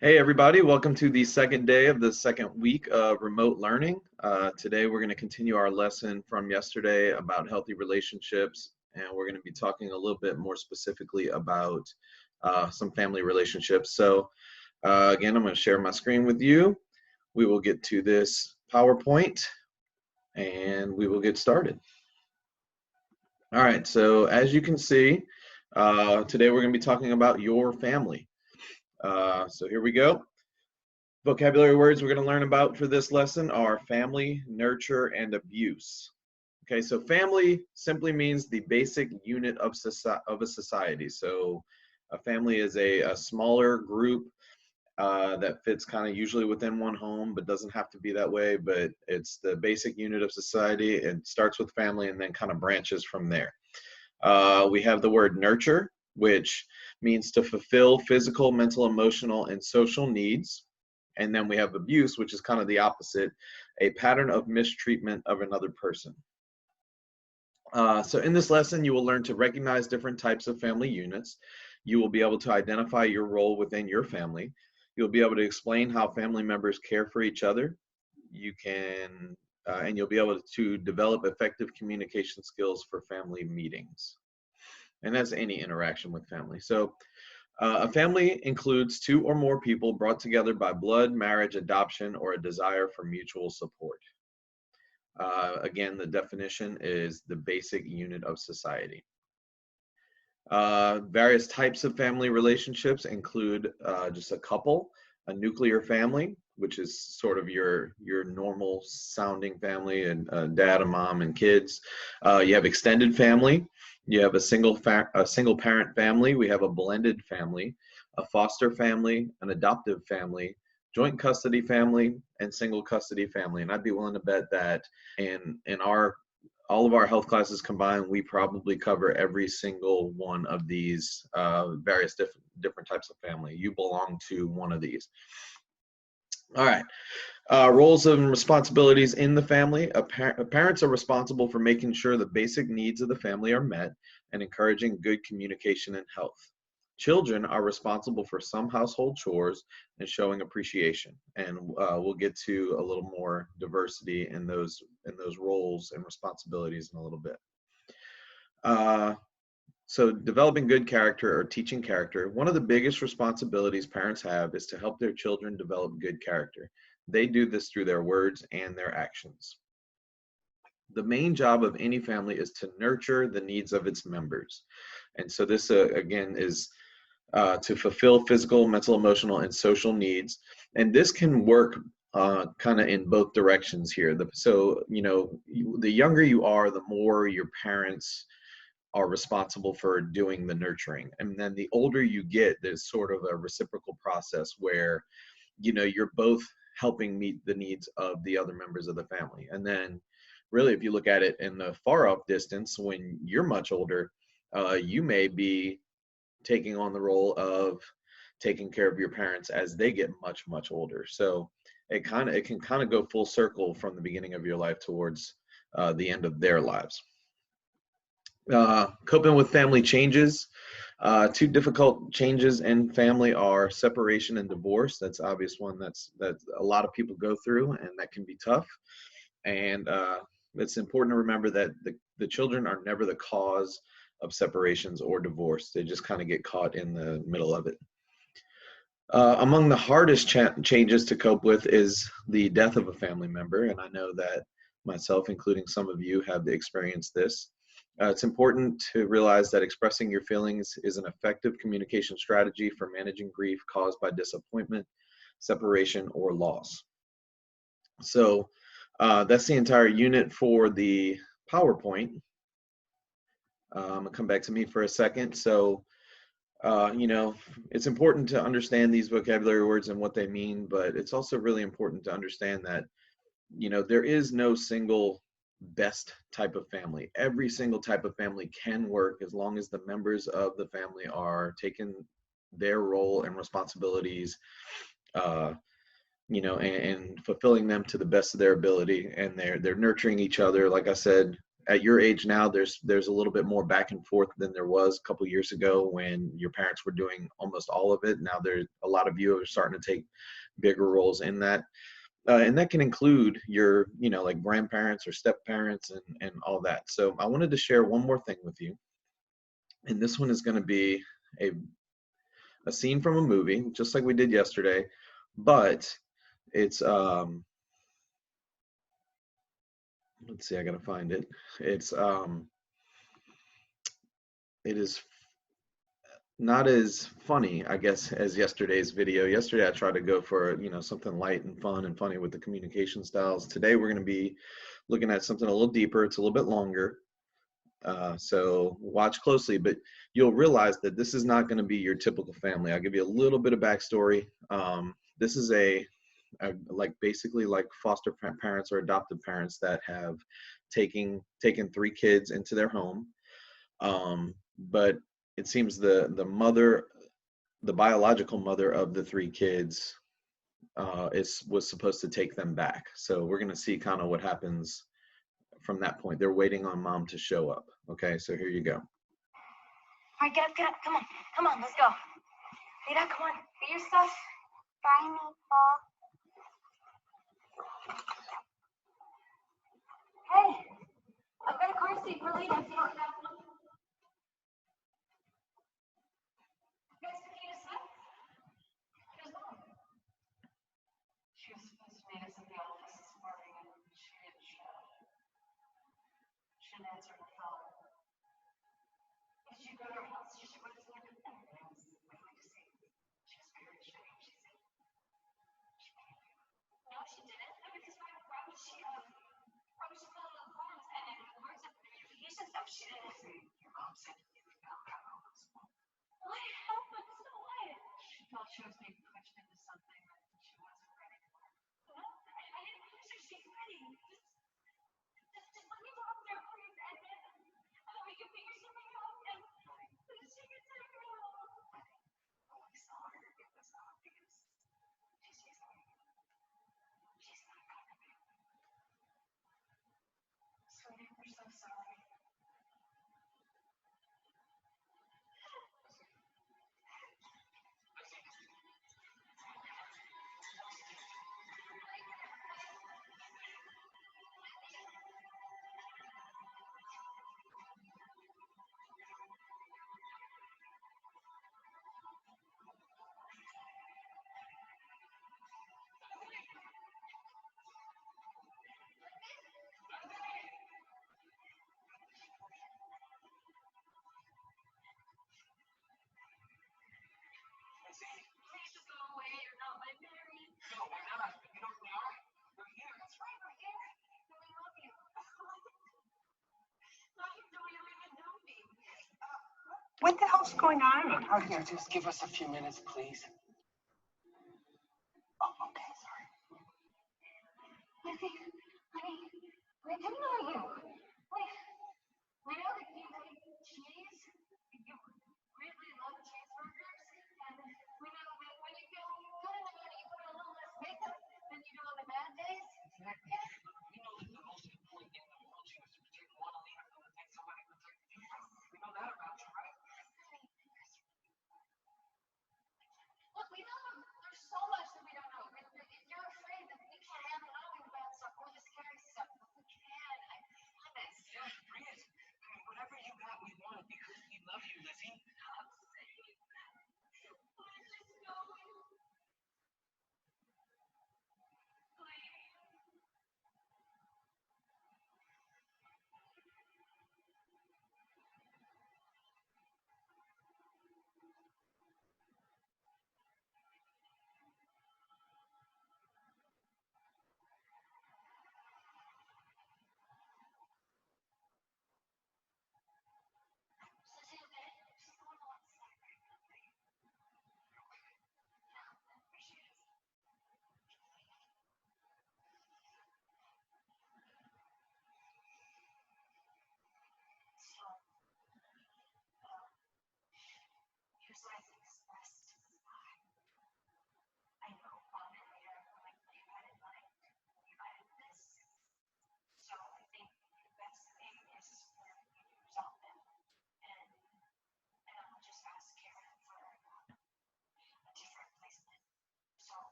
Hey everybody, welcome to the second day of the second week of remote learning. Today we're going to continue our lesson from yesterday about healthy relationships, and we're going to be talking a little bit more specifically about some family relationships. Again, I'm going to share my screen with you. We will get to this PowerPoint and we will get started. All right, so as you can see, today we're going to be talking about your family. So here we go. Vocabulary words we're going to learn about for this lesson are family, nurture, and abuse. Okay, so family simply means the basic unit of a society. So a family is a smaller group that fits kind of usually within one home, but doesn't have to be that way. But it's the basic unit of society. It starts with family and then kind of branches from there. We have the word nurture, which means to fulfill physical, mental, emotional, and social needs. And then we have abuse, which is kind of the opposite, a pattern of mistreatment of another person. So in this lesson, you will learn to recognize different types of family units. You will be able to identify your role within your family. You'll be able to explain how family members care for each other. And you'll be able to develop effective communication skills for family meetings. And that's any interaction with family. So a family includes two or more people brought together by blood, marriage, adoption, or a desire for mutual support. Again, the definition is the basic unit of society. Various types of family relationships include just a couple, a nuclear family, which is sort of your normal sounding family, and dad, a mom, and kids. You have extended family. You have a single parent family. We have a blended family, a foster family, an adoptive family, joint custody family, and single custody family. And I'd be willing to bet that in all of our health classes combined, we probably cover every single one of these various different types of family. You belong to one of these. All right. Roles and responsibilities in the family. Parents are responsible for making sure the basic needs of the family are met and encouraging good communication and health. Children are responsible for some household chores and showing appreciation. And we'll get to a little more diversity in those roles and responsibilities in a little bit. So developing good character or teaching character, one of the biggest responsibilities parents have is to help their children develop good character. They do this through their words and their actions. The main job of any family is to nurture the needs of its members. And so this, again, is to fulfill physical, mental, emotional, and social needs. And this can work kind of in both directions here. So, the younger you are, the more your parents are responsible for doing the nurturing. And then the older you get, there's sort of a reciprocal process where, you're both helping meet the needs of the other members of the family. And then really, if you look at it in the far off distance, when you're much older, you may be taking on the role of taking care of your parents as they get much, much older. So it can kind of go full circle from the beginning of your life towards the end of their lives. Coping with family changes. Two difficult changes in family are separation and divorce. That's obvious one that a lot of people go through, and that can be tough. And it's important to remember that the children are never the cause of separations or divorce. They just kind of get caught in the middle of it. Among the hardest changes to cope with is the death of a family member, and I know that myself, including some of you, have experienced this. It's important to realize that expressing your feelings is an effective communication strategy for managing grief caused by disappointment, separation, or loss. So that's the entire unit for the PowerPoint. I'm gonna come back to me for a second. So, it's important to understand these vocabulary words and what they mean, but it's also really important to understand that, there is no single best type of family. Every single type of family can work as long as the members of the family are taking their role and responsibilities, and fulfilling them to the best of their ability, and they're nurturing each other, like I said, at your age now, there's a little bit more back and forth than there was a couple years ago when your parents were doing almost all of it. Now there's a lot of you are starting to take bigger roles in that. And that can include your, like grandparents or step parents and all that. So I wanted to share one more thing with you. And this one is going to be a scene from a movie, just like we did yesterday, but it's, let's see, I got to find it. It's, it is not as funny, I guess, as yesterday's video. Yesterday, I tried to go for, something light and fun and funny with the communication styles. Today, we're going to be looking at something a little deeper. It's a little bit longer. So watch closely, but you'll realize that this is not going to be your typical family. I'll give you a little bit of backstory. This is like basically like foster parents or adoptive parents that have taken 3 kids into their home. But it seems the biological mother of the 3 kids was supposed to take them back. So we're going to see kind of what happens from that point. They're waiting on mom to show up. Okay, so here you go. All right, get up, come on, let's go. Mira, come on, get your stuff. Bye, Nicole. Hey, I've got a car seat for Lena if you don't have one. You guys picking us up? Where's mom? She was supposed to meet us at the office this morning and she didn't show. She didn't answer the phone. Did you go to her house? She should have left her there. I was waiting to see. She was very ashamed. She said, no, she didn't. No, because why would she call the phones and in the words of communication stuff she didn't say. Your mom said you found out on the phone. What happened? So what? She felt she was being pushed into something that she wasn't ready for. No, I didn't push her. She's ready. Just let me talk to her, please, and then we can figure something out and she can take her home. Oh, I saw her. It was obvious. She's not coming back. Sweetie, we're so sorry. Please just go away. You're not my Mary. No, we're not. You know who we are? We're here. That's right, we're here. And we love you. No, you don't even know me. What the hell's going on? Oh, here, just give us a few minutes, please. Oh, okay, sorry. Lizzie, honey, we didn't know you. We know that you like cheese. You really love cheeseburgers. And we know that when you feel good in the morning, you put on a little less makeup than you do on the bad days. Exactly. We know that the most important thing in the world to you is to protect one leader from the things somebody protected you from. We know that about you, right? Look, we know there's so much that we don't know. If you're afraid that we can't handle knowing about stuff or the scary stuff, we can. I promise. Yeah, bring it. I mean, whatever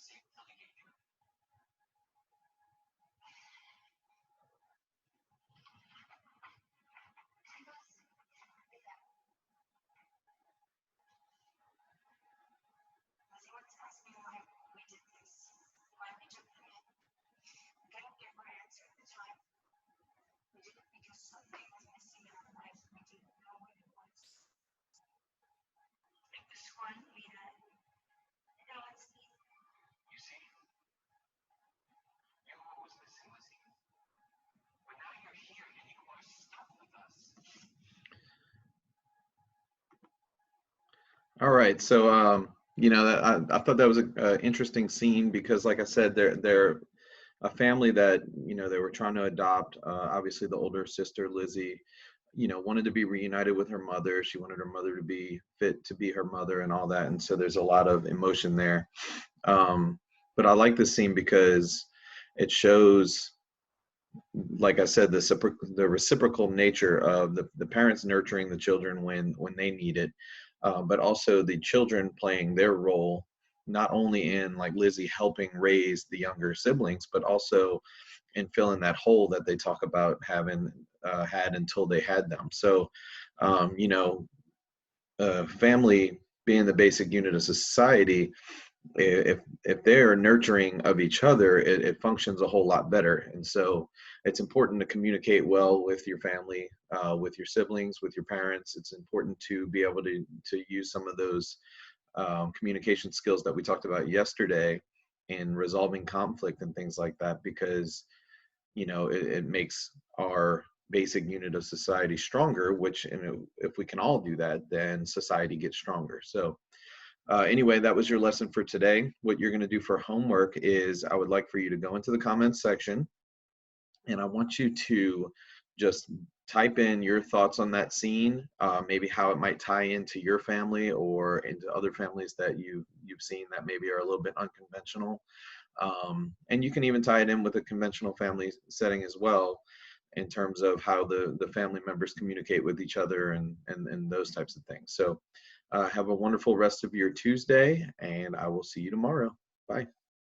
privacy until they get here. Lizzie wants to ask me why we did this, why we took them in. I couldn't give her an answer at the time. We did it because something was missing in our life. We didn't know what it was. Like the swan we had. And what's easy. You see? You know what was missing, Lizzie? But now you're here and you are stuck with us. All right, so you know, I thought that was a interesting scene because, like I said, they're a family that, you know, they were trying to adopt. Obviously, the older sister Lizzie, you know, wanted to be reunited with her mother. She wanted her mother to be fit to be her mother and all that, and so there's a lot of emotion there. But I like this scene because it shows, like I said, the reciprocal nature of the parents nurturing the children when they need it, but also the children playing their role, not only in like Lizzie helping raise the younger siblings, but also in filling that hole that they talk about having had until they had them. So, you know, family being the basic unit of society, if they're nurturing of each other, it functions a whole lot better. And so it's important to communicate well with your family, with your siblings, with your parents. It's important to be able to use some of those communication skills that we talked about yesterday in resolving conflict and things like that, because you know it makes our basic unit of society stronger, which, you know, if we can all do that, then society gets stronger. So anyway, that was your lesson for today. What you're going to do for homework is I would like for you to go into the comments section, and I want you to just type in your thoughts on that scene, maybe how it might tie into your family or into other families that you've seen that maybe are a little bit unconventional. And you can even tie it in with a conventional family setting as well, in terms of how the family members communicate with each other and those types of things. So have a wonderful rest of your Tuesday, and I will see you tomorrow. Bye.